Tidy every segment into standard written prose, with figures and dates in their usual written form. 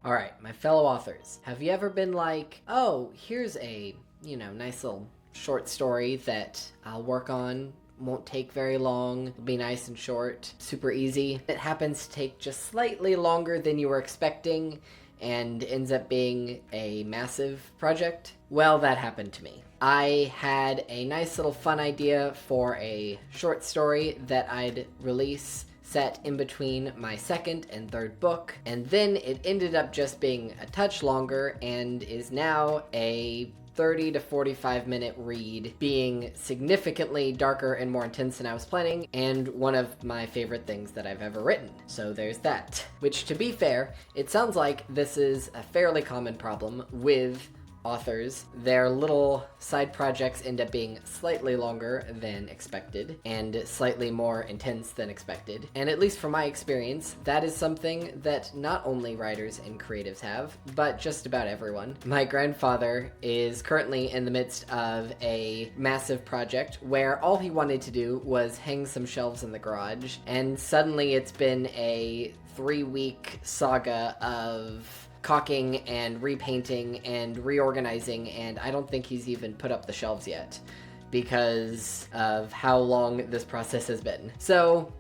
All right, my fellow authors, have you ever been like, oh, here's a, nice little short story that I'll work on, won't take very long, it'll be nice and short, super easy. It happens to take just slightly longer than you were expecting and ends up being a massive project? Well, that happened to me. I had a nice little fun idea for a short story that I'd release set in between my second and third book, and then it ended up just being a touch longer and is now a 30 to 45 minute read, being significantly darker and more intense than I was planning, and one of my favorite things that I've ever written. So there's that. Which, to be fair, it sounds like this is a fairly common problem with authors. Their little side projects end up being slightly longer than expected and slightly more intense than expected. And at least from my experience, that is something that not only writers and creatives have, but just about everyone. My grandfather is currently in the midst of a massive project where all he wanted to do was hang some shelves in the garage, and suddenly it's been a 3-week saga of caulking and repainting and reorganizing, and I don't think he's even put up the shelves yet because of how long this process has been. So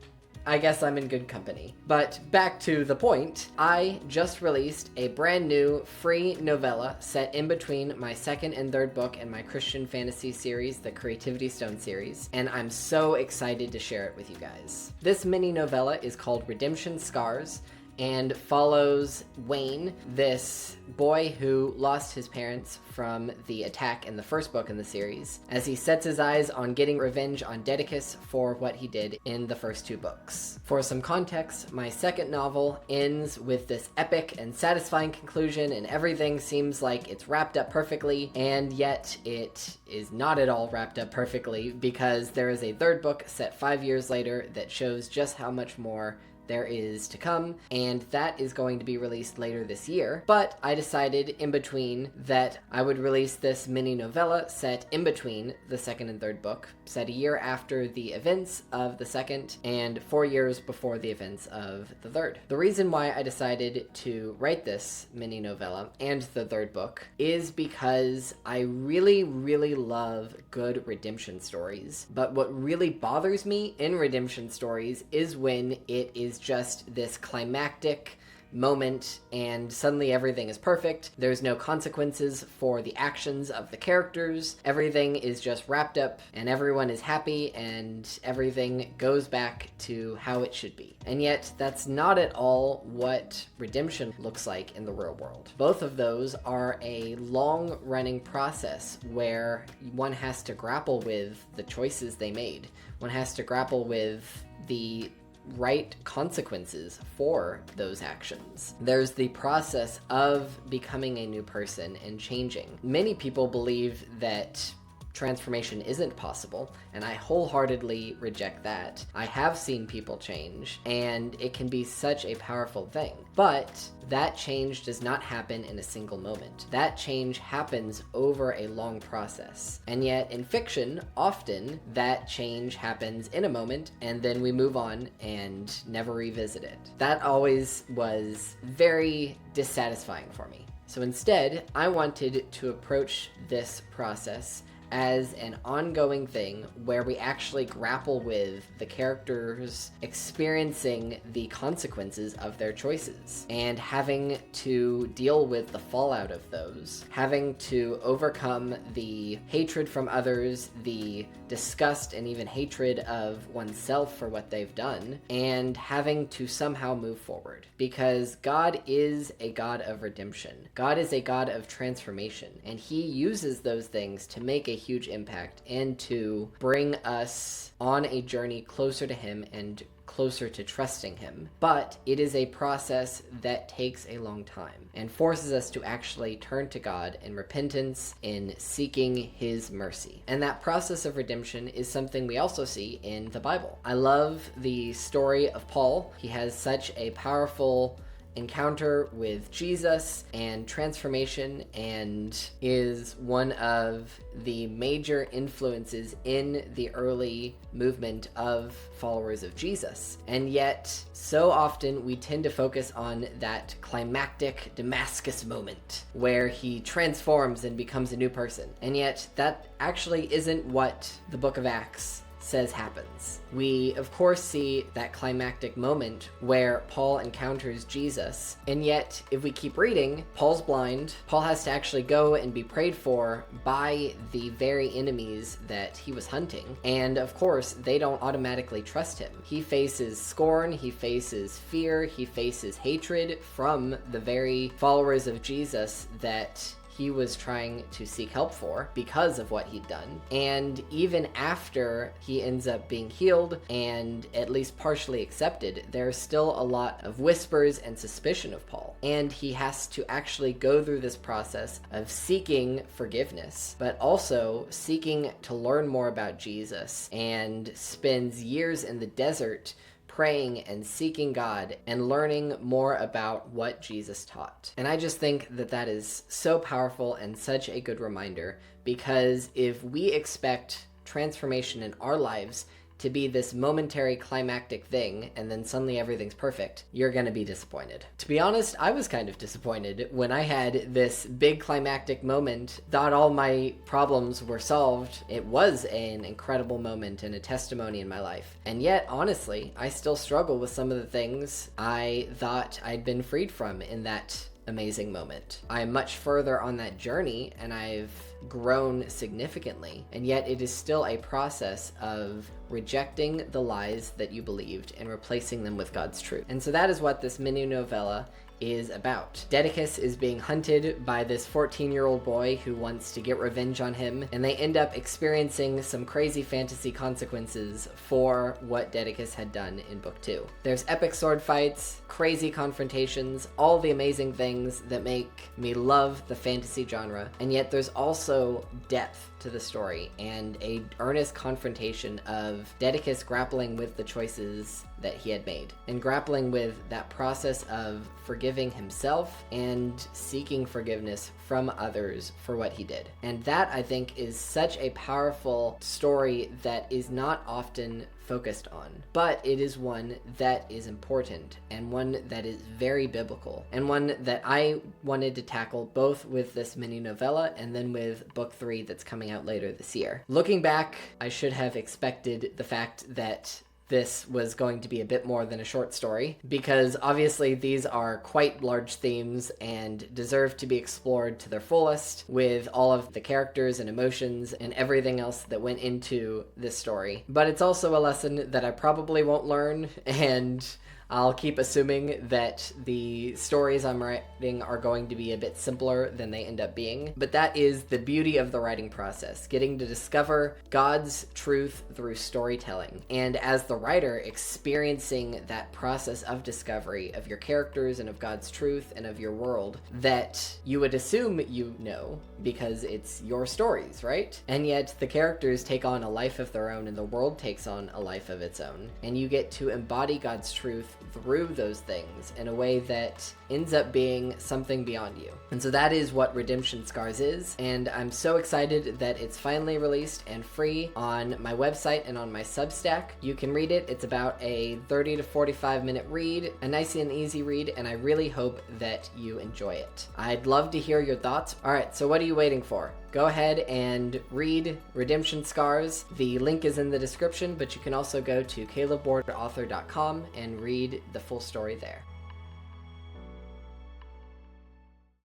I guess I'm in good company. But back to the point, I just released a brand new free novella set in between my second and third book in my Christian fantasy series, the Creativity Stone series, and I'm so excited to share it with you guys. This mini novella is called Redemption Scars, and follows Wayne, this boy who lost his parents from the attack in the first book in the series, as he sets his eyes on getting revenge on Dedicus for what he did in the first 2 books. For some context, my second novel ends with this epic and satisfying conclusion, and everything seems like it's wrapped up perfectly, and yet it is not at all wrapped up perfectly, because there is a third book set 5 years later that shows just how much more there is to come, and that is going to be released later this year. But I decided in between that I would release this mini novella set in between the second and third book, set a year after the events of the second and 4 years before the events of the third. The reason why I decided to write this mini novella and the third book is because I really, really love good redemption stories. But what really bothers me in redemption stories is when it is just this climactic moment and suddenly everything is perfect. There's no consequences for the actions of the characters. Everything is just wrapped up and everyone is happy and everything goes back to how it should be. And yet that's not at all what redemption looks like in the real world. Both of those are a long-running process where one has to grapple with the choices they made. One has to grapple with the right consequences for those actions. There's the process of becoming a new person and changing. Many people believe that transformation isn't possible, and I wholeheartedly reject that. I have seen people change, and it can be such a powerful thing. But that change does not happen in a single moment. That change happens over a long process. And yet, in fiction, often that change happens in a moment, and then we move on and never revisit it. That always was very dissatisfying for me. So instead, I wanted to approach this process as an ongoing thing where we actually grapple with the characters experiencing the consequences of their choices and having to deal with the fallout of those, having to overcome the hatred from others, the disgust and even hatred of oneself for what they've done, and having to somehow move forward. Because God is a God of redemption. God is a God of transformation, and He uses those things to make a huge impact and to bring us on a journey closer to Him and closer to trusting Him. But it is a process that takes a long time and forces us to actually turn to God in repentance, in seeking His mercy. And that process of redemption is something we also see in the Bible. I love the story of Paul. He has such a powerful encounter with Jesus and transformation, and is one of the major influences in the early movement of followers of Jesus. And yet, so often we tend to focus on that climactic Damascus moment where he transforms and becomes a new person. And yet, that actually isn't what the book of Acts says happens. We, of course, see that climactic moment where Paul encounters Jesus, and yet, if we keep reading, Paul's blind. Paul has to actually go and be prayed for by the very enemies that he was hunting, and of course, they don't automatically trust him. He faces scorn, he faces fear, he faces hatred from the very followers of Jesus that he was trying to seek help for because of what he'd done. And even after he ends up being healed and at least partially accepted, there's still a lot of whispers and suspicion of Paul. And he has to actually go through this process of seeking forgiveness, but also seeking to learn more about Jesus, and spends years in the desert praying and seeking God and learning more about what Jesus taught. And I just think that that is so powerful and such a good reminder, because if we expect transformation in our lives to be this momentary climactic thing and then suddenly everything's perfect, you're gonna be disappointed. To be honest, I was kind of disappointed when I had this big climactic moment, thought all my problems were solved. It was an incredible moment and a testimony in my life. And yet, honestly, I still struggle with some of the things I thought I'd been freed from in that amazing moment. I'm much further on that journey and I've grown significantly, and yet it is still a process of rejecting the lies that you believed and replacing them with God's truth. And so that is what this mini novella is about. Dedicus is being hunted by this 14-year-old boy who wants to get revenge on him, and they end up experiencing some crazy fantasy consequences for what Dedicus had done in book 2. There's epic sword fights, crazy confrontations, all the amazing things that make me love the fantasy genre, and yet there's also depth to the story and a earnest confrontation of Dedicus grappling with the choices that he had made and grappling with that process of forgiving himself and seeking forgiveness from others for what he did. And that, I think, is such a powerful story that is not often focused on, but it is one that is important and one that is very biblical, and one that I wanted to tackle both with this mini novella and then with book 3 that's coming out later this year. Looking back, I should have expected the fact that this was going to be a bit more than a short story, because obviously these are quite large themes and deserve to be explored to their fullest with all of the characters and emotions and everything else that went into this story. But it's also a lesson that I probably won't learn, and I'll keep assuming that the stories I'm writing are going to be a bit simpler than they end up being. But that is the beauty of the writing process, getting to discover God's truth through storytelling. And as the writer, experiencing that process of discovery of your characters and of God's truth and of your world that you would assume you know because it's your stories, right? And yet the characters take on a life of their own and the world takes on a life of its own. And you get to embody God's truth through those things in a way that ends up being something beyond you. And so that is what Redemption Scars is, and I'm so excited that it's finally released and free on my website and on my Substack. You can read it. It's about a 30 to 45 minute read, a nice and easy read, and I really hope that you enjoy it. I'd love to hear your thoughts. All right, so what are you waiting for? Go ahead and read Redemption Scars. The link is in the description, but you can also go to calebwardauthor.com and read the full story there.